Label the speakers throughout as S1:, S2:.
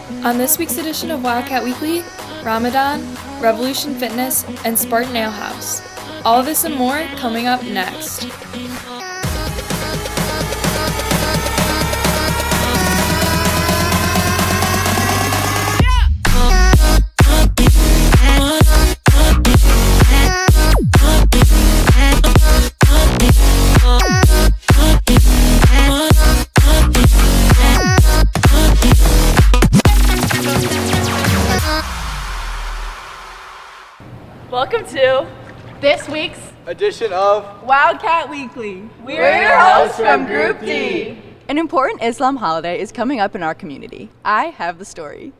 S1: On this week's edition of Wildcat Weekly, Ramadan, Revolution Fitness, and Spartan Ale House. All this and more coming up next.
S2: Welcome to this week's
S3: edition of
S2: Wildcat Weekly.
S3: We're your hosts from Group D.
S4: An important Islam holiday is coming up in our community. I have the story.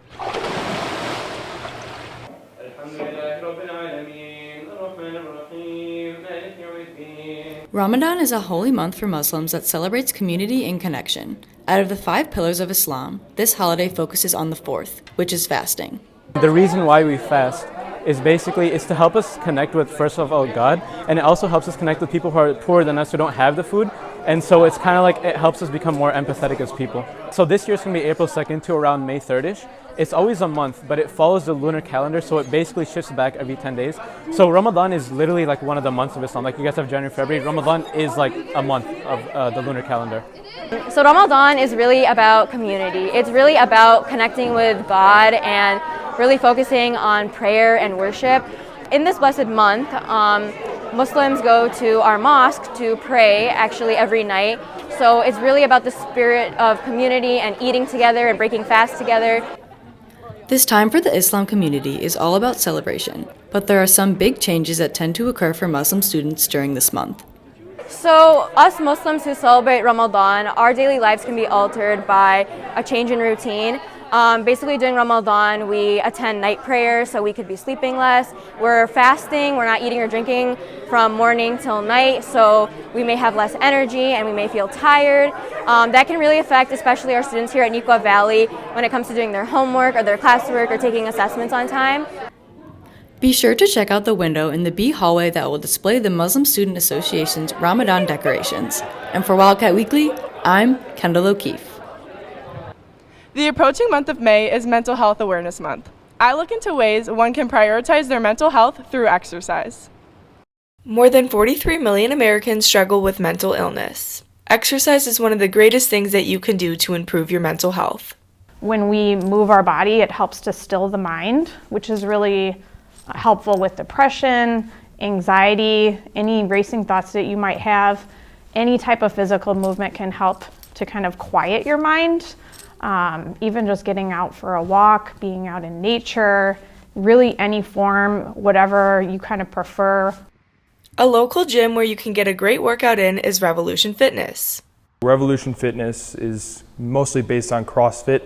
S5: Ramadan is a holy month for Muslims that celebrates community and connection. Out of the 5 pillars of Islam, this holiday focuses on the 4th, which is fasting.
S6: The reason why we fast is basically to help us connect with, first of all, God, and it also helps us connect with people who are poorer than us who don't have the food. And so it's kind of like it helps us become more empathetic as people. So this year it's going to be April 2nd to around May 3rd-ish. It's always a month, but it follows the lunar calendar, so it basically shifts back every 10 days. So Ramadan is literally like one of the months of Islam. Like you guys have January, February. Ramadan is like a month of the lunar calendar.
S7: So Ramadan is really about community. It's really about connecting with God and really focusing on prayer and worship. In this blessed month, Muslims go to our mosque to pray actually every night. So it's really about the spirit of community and eating together and breaking fast together.
S5: This time for the Islam community is all about celebration, but there are some big changes that tend to occur for Muslim students during this month.
S7: So us Muslims who celebrate Ramadan, our daily lives can be altered by a change in routine. Basically during Ramadan, we attend night prayer so we could be sleeping less. We're fasting, we're not eating or drinking from morning till night, so we may have less energy and we may feel tired. That can really affect especially our students here at Neuqua Valley when it comes to doing their homework or their classwork or taking assessments on time.
S5: Be sure to check out the window in the B hallway that will display the Muslim Student Association's Ramadan decorations. And for Wildcat Weekly, I'm Kendall O'Keefe.
S2: The approaching month of May is Mental Health Awareness Month. I look into ways one can prioritize their mental health through exercise.
S1: More than 43 million Americans struggle with mental illness. Exercise is one of the greatest things that you can do to improve your mental health.
S8: When we move our body, it helps to still the mind, which is really helpful with depression, anxiety, any racing thoughts that you might have. Any type of physical movement can help to kind of quiet your mind. Even just getting out for a walk, being out in nature, really any form, whatever you kind of prefer.
S1: A local gym where you can get a great workout in is Revolution Fitness.
S9: Revolution Fitness is mostly based on CrossFit,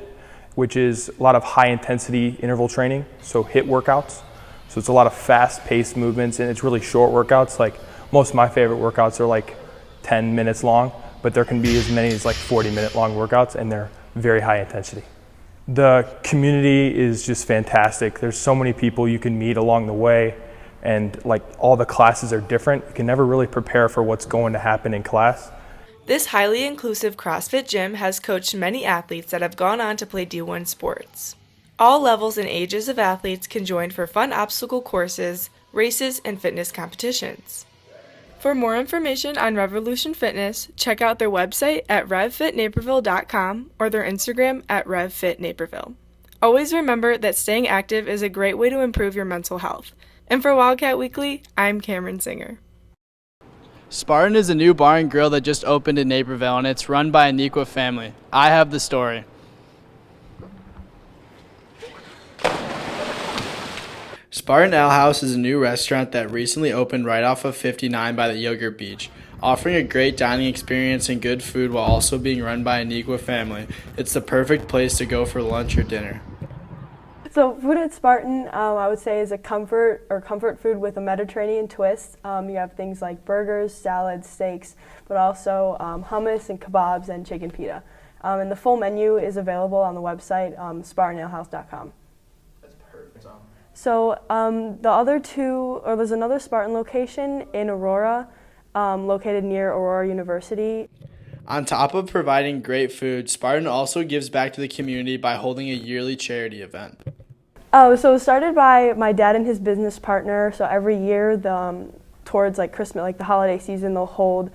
S9: which is a lot of high-intensity interval training, so HIIT workouts. So it's a lot of fast-paced movements, and it's really short workouts. Like most of my favorite workouts are like 10 minutes long, but there can be as many as like 40-minute long workouts, and they're very high intensity. The community is just fantastic. There's so many people you can meet along the way, and like all the classes are different. You can never really prepare for what's going to happen in class.
S1: This highly inclusive CrossFit gym has coached many athletes that have gone on to play D1 sports. All levels and ages of athletes can join for fun obstacle courses, races, and fitness competitions. For more information on Revolution Fitness, check out their website at revfitnaperville.com or their Instagram at revfitnaperville. Always remember that staying active is a great way to improve your mental health. And for Wildcat Weekly, I'm Cameron Singer.
S3: Spartan is a new bar and grill that just opened in Naperville, and it's run by a Neuqua family. I have the story. Spartan Ale House is a new restaurant that recently opened right off of 59 by the Yogurt Beach, offering a great dining experience and good food while also being run by a Neuqua family. It's the perfect place to go for lunch or dinner.
S10: So food at Spartan, I would say, is a comfort food with a Mediterranean twist. You have things like burgers, salads, steaks, but also hummus and kebabs and chicken pita. And the full menu is available on the website, spartanalehouse.com.
S3: That's perfect.
S10: So there's another Spartan location in Aurora, located near Aurora University.
S3: On top of providing great food, Spartan also gives back to the community by holding a yearly charity event.
S10: Oh, so it started by my dad and his business partner. So every year, towards like Christmas, like the holiday season, they'll hold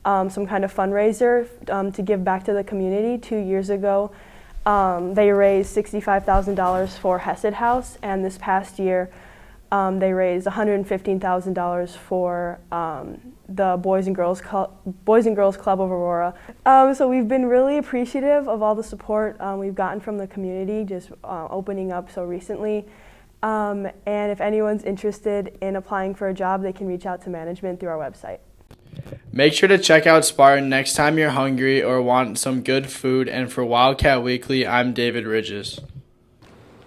S10: some kind of fundraiser to give back to the community. 2 years ago, they raised $65,000 for Hesed House, and this past year, they raised $115,000 for the Boys and Girls Club of Aurora. So we've been really appreciative of all the support we've gotten from the community, just opening up so recently. And if anyone's interested in applying for a job, they can reach out to management through our website.
S3: Make sure to check out Spartan next time you're hungry or want some good food. And for Wildcat Weekly, I'm David Ridges.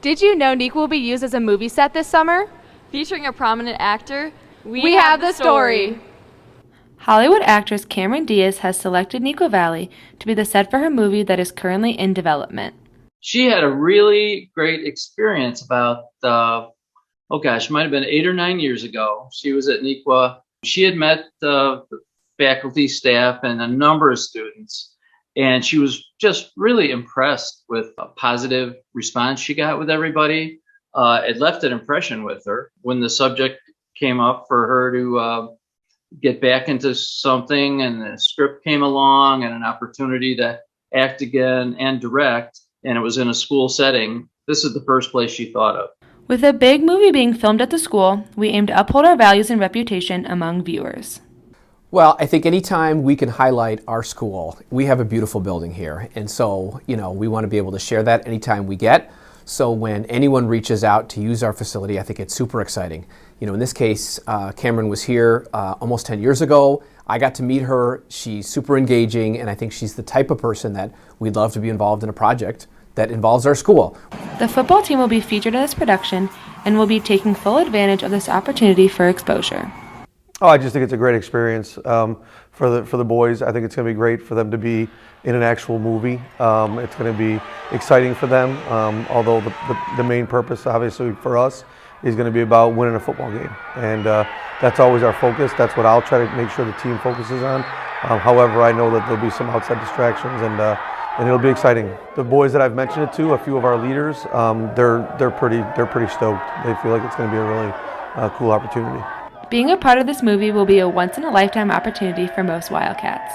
S11: Did you know Neek will be used as a movie set this summer?
S12: Featuring a prominent actor,
S11: we have the story.
S1: Hollywood actress Cameron Diaz has selected Neuqua Valley to be the set for her movie that is currently in development.
S13: She had a really great experience about, it might have been 8 or 9 years ago. She was at Neuqua. She had met the faculty, staff, and a number of students, and she was just really impressed with a positive response she got with everybody. It left an impression with her when the subject came up for her to get back into something, and the script came along and an opportunity to act again and direct, and it was in a school setting. This is the first place she thought of.
S1: With a big movie being filmed at the school, we aim to uphold our values and reputation among viewers.
S14: Well, I think anytime we can highlight our school, we have a beautiful building here, and so, we want to be able to share that anytime we get. So when anyone reaches out to use our facility, I think it's super exciting. In this case, Cameron was here almost 10 years ago. I got to meet her. She's super engaging, and I think she's the type of person that we'd love to be involved in a project that involves our school.
S1: The football team will be featured in this production and will be taking full advantage of this opportunity for exposure.
S15: Oh, I just think it's a great experience for the boys. I think it's going to be great for them to be in an actual movie. It's going to be exciting for them, although the main purpose, obviously, for us is going to be about winning a football game. And that's always our focus. That's what I'll try to make sure the team focuses on. However, I know that there'll be some outside distractions, and it'll be exciting. The boys that I've mentioned it to, a few of our leaders, they're pretty stoked. They feel like it's going to be a really cool opportunity.
S1: Being a part of this movie will be a once-in-a-lifetime opportunity for most Wildcats.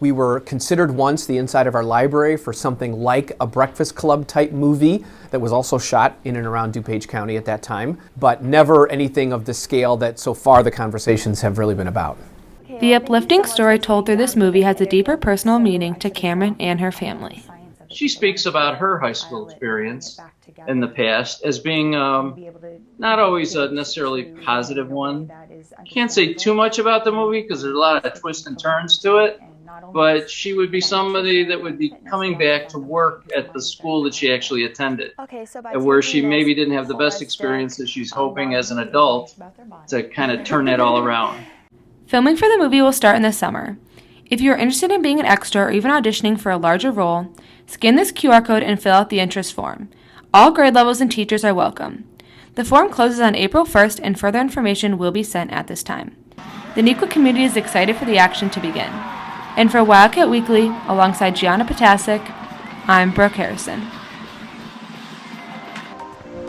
S14: We were considered once the inside of our library for something like a Breakfast Club type movie that was also shot in and around DuPage County at that time, but never anything of the scale that so far the conversations have really been about.
S1: The uplifting story told through this movie has a deeper personal meaning to Cameron and her family.
S13: She speaks about her high school experience in the past as being not always a necessarily positive one. Can't say too much about the movie because there's a lot of twists and turns to it, but she would be somebody that would be coming back to work at the school that she actually attended, where she maybe didn't have the best experience that she's hoping as an adult to kind of turn that all around.
S1: Filming for the movie will start in the summer. If you are interested in being an extra or even auditioning for a larger role, scan this QR code and fill out the interest form. All grade levels and teachers are welcome. The form closes on April 1st and further information will be sent at this time. The Neuqua community is excited for the action to begin. And for Wildcat Weekly, alongside Gianna Potasic, I'm Brooke Harrison.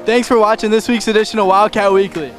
S3: Thanks for watching this week's edition of Wildcat Weekly.